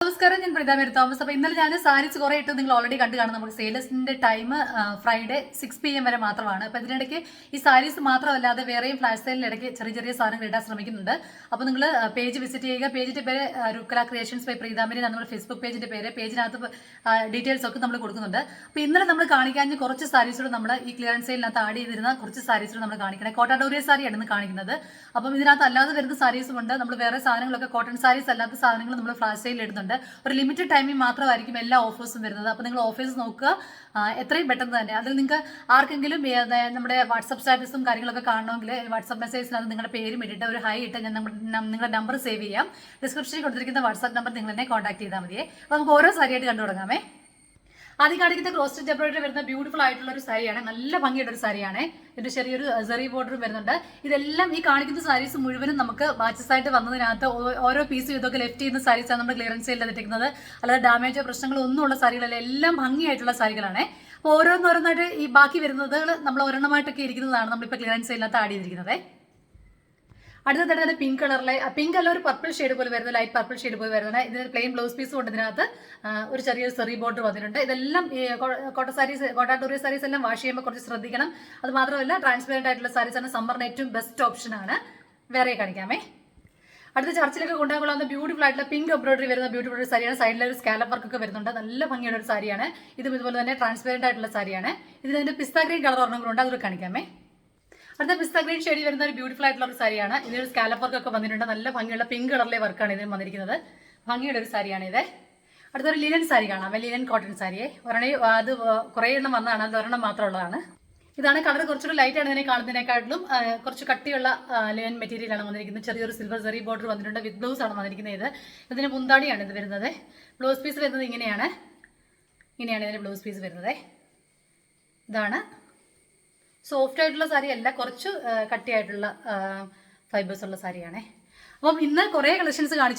നമസ്കാരം, ഞാൻ Preetha Mary Thomas. അപ്പോൾ ഇന്നലെ ഞാൻ സാരീസ് കുറേ ഇട്ട് നിങ്ങൾ ഓൾറെഡി കണ്ടു കാണും. നമുക്ക് സെയിൽസിൻ്റെ ടൈം ഫ്രൈഡേ 6 PM വരെ മാത്രമാണ്. അപ്പോൾ ഇതിനിടയ്ക്ക് ഈ സാരീസ് മാത്രമല്ലാതെ വേറെയും ഫ്ലാഷ് സെയിലിന് ഇടയ്ക്ക് ചെറിയ ചെറിയ സാധനങ്ങൾ ഇടാൻ ശ്രമിക്കുന്നുണ്ട്. അപ്പോൾ നിങ്ങൾ പേജ് വിസിറ്റ് ചെയ്യുക. പേജിൻ്റെ പേര് രുക്കല ക്രിയേഷൻസ് ബൈ പ്രീത മേരി, നമ്മുടെ ഫേസ്ബുക്ക് പേജിൻ്റെ പേര്. പേജിനകത്ത് ഡീറ്റെയിൽസ് ഒക്കെ നമ്മൾ കൊടുക്കുന്നുണ്ട്. അപ്പോൾ ഇന്നലെ നമ്മൾ കാണിക്കാൻ കുറച്ച് സാരീസുകൾ നമ്മൾ ഈ ക്ലിയറൻസ് സെയിലിനകത്ത് ആഡ് ചെയ്തിരുന്ന കുറച്ച് സാരീസുകൾ നമ്മൾ കാണിക്കണേ. കോട്ടൺ ഡോറിയ സാരിയാണ് ഇന്ന് കാണിക്കുന്നത്. അപ്പം ഇതിനകത്ത് അല്ലാതെ വരുന്ന സാരീസും ഉണ്ട്. നമ്മൾ വേറെ സാധനങ്ങളൊക്കെ കോട്ടൺ സാരീസ് അല്ലാത്ത സാധനങ്ങൾ നമ്മൾ ഫ്ലാഷ് സെയിൽ ഇടുന്നുണ്ട്. ഒരു ലിമിറ്റഡ് ടൈമിൽ മാത്രമായിരിക്കും എല്ലാ ഓഫേഴ്സും വരുന്നത്. അപ്പോൾ നിങ്ങൾ ഓഫേഴ്സ് നോക്കുക എത്രയും പെട്ടെന്ന് തന്നെ. അതിൽ നിങ്ങൾക്ക് ആർക്കെങ്കിലും നമ്മുടെ വാട്സപ്പ് സ്റ്റാറ്റസും കാര്യങ്ങളൊക്കെ കാണണമെങ്കിൽ വാട്സപ്പ് മെസ്സേജിനകത്ത് നിങ്ങളുടെ പേരും ഇട്ടിട്ട് ഒരു ഹൈ ഇട്ട് ഞാൻ നിങ്ങളുടെ നമ്പർ സേവ് ചെയ്യാം. ഡിസ്ക്രിപ്ഷനിൽ കൊടുത്തിരിക്കുന്ന വാട്സപ്പ് നമ്പർ നിങ്ങൾ എന്നെ കോൺടാക്ട് ചെയ്താൽ മതിയേ. അപ്പോൾ നമുക്ക് ഓരോ സാരിയായിട്ട് കണ്ടു തുടങ്ങാമേ. ആദ്യം കാണിക്കുന്ന ക്രോസ് സ്റ്റിച്ച് എംബ്രോയിഡറി വരുന്ന ബ്യൂട്ടിഫുൾ ആയിട്ടുള്ള ഒരു സാരിയാണ്. നല്ല ഭംഗിയുള്ള ഒരു സാരിയാണ്. ഇതിന്റെ ചെറിയൊരു സെറി ബോർഡറും വരുന്നുണ്ട്. ഇതെല്ലാം ഈ കാണിക്കുന്ന സാരീസ് മുഴുവനും നമുക്ക് ബാച്ചസ് ആയിട്ട് വന്നതിനകത്ത് ഓരോ പീസും ഇതൊക്കെ ലെഫ്റ്റ് ചെയ്യുന്ന സാരീസാണ് നമ്മൾ ക്ലിയറൻസ് സെയിൽ ചെയ്തിരിക്കുന്നത്. അല്ലാതെ ഡാമേജോ പ്രശ്നങ്ങളോ ഒന്നും ഉള്ള സാരികളല്ല, എല്ലാം ഭംഗിയായിട്ടുള്ള സാരികളാണ്. അപ്പോൾ ഓരോന്നോരോന്നായിട്ട് ഈ ബാക്കി വരുന്നത് നമ്മൾ ഒരെണ്ണമായിട്ടൊക്കെ ഇരിക്കുന്നതാണ് നമ്മളിപ്പോൾ ക്ലിയറൻസ് സെയിലിനകത്ത് ആഡ് ചെയ്തിരിക്കുന്നത്. അടുത്ത തന്നെ പിങ്ക് കളറിലെ പിങ്ക് അല്ല, ഒരു പർപ്പിൾ ഷെയ്ഡ് പോലെ വരുന്നത്, ലൈറ്റ് പർപ്പിൾ ഷെയ്ഡ് പോലെ വരുന്നത്. ഇതിന് പ്ലെയിൻ ബ്ലൗസ് പീസ് കൊണ്ട് ഇതിനകത്ത് ഒരു ചെറിയൊരു സെറി ബോർഡർ വന്നിട്ടുണ്ട്. ഇതെല്ലാം cotton saris, cotton tourist saris എല്ലാം വാഷ് ചെയ്യുമ്പോൾ കുറച്ച് ശ്രദ്ധിക്കണം. അത് മാത്രമല്ല ട്രാൻസ്പെറൻറ്റ് ആയിട്ടുള്ള സാരീസാണ് സമ്മറിന് ഏറ്റവും ബെസ്റ്റ് ഓപ്ഷനാണ്. വേറെ കാണിക്കാമേ. അടുത്ത ചർച്ചിലൊക്കെ കൊണ്ടുപോകാനുള്ള ബ്യൂട്ടിഫുൾ ആയിട്ടുള്ള പിങ്ക് എംബ്രോയിഡറി വരുന്ന ബ്യൂട്ടിഫുൾ ഒരു സാരിയാണ്. സൈഡിൽ ഒരു സ്കാലപ്പ് വർക്ക് ഒക്കെ വരുന്നുണ്ട്. നല്ല ഭംഗിയുള്ള ഒരു സാരിയാണ്. ഇതും ഇതുപോലെ തന്നെ ട്രാൻസ്പെറൻറ്റ് ആയിട്ടുള്ള സാരിയാണ്. ഇതിന്റെ പിസ്ത ഗ്രീൻ കളർ ഒരെണ്ണങ്ങളുണ്ട്, അതൊക്കെ കാണിക്കാമേ. അടുത്ത പിസ്ത ഗ്രീൻ ഷെയ്ഡിൽ വരുന്ന ഒരു ബ്യൂട്ടിഫുൾ ആയിട്ടുള്ള ഒരു സാരിയാണ്. ഇതിനൊരു സ്കാലപ്പ് വർക്ക് ഒക്കെ വന്നിട്ടുണ്ട്. നല്ല ഭംഗിയുള്ള പിങ്ക് കളറിലെ വർക്കാണ് ഇതിന് വന്നിരിക്കുന്നത്. ഭംഗിയുടെ ഒരു സാരിയാണ് ഇത്. അടുത്തൊരു ലിനൻ സാരി കാണാം, ലിനൻ കോട്ടൺ സാരിയെ. ഒരെണ്ണം അത് കുറേ എണ്ണം വന്നതാണ്, അത് ഒരെണ്ണം മാത്രമുള്ളതാണ്. ഇതാണ് കളർ. കുറച്ചൊരു ലൈറ്റ് ആണ് ഇതിനെ കാണുന്നതിനേക്കാട്ടിലും. കുറച്ച് കട്ടിയുള്ള ലിനൻ മെറ്റീരിയലാണ് വന്നിരിക്കുന്നത്. ചെറിയൊരു സിൽവർ സെറി ബോർഡർ വന്നിട്ടുണ്ട്. വിത്ത് ബ്ലൗസ് ആണ് വന്നിരിക്കുന്നത്. ഇതിന് മുന്താടിയാണ് ഇത് വരുന്നത്. ബ്ലൗസ് പീസ് വരുന്നത് ഇങ്ങനെയാണ് ഇതിന്റെ ബ്ലൗസ് പീസ് വരുന്നത്. ഇതാണ് സോഫ്റ്റ് ആയിട്ടുള്ള സാരി അല്ല, കുറച്ച് കട്ടിയായിട്ടുള്ള ഫൈബേഴ്സ് ഉള്ള സാരിയാണേ. അപ്പം ഇന്ന് കുറേ കളക്ഷൻസ് കാണിച്ചു.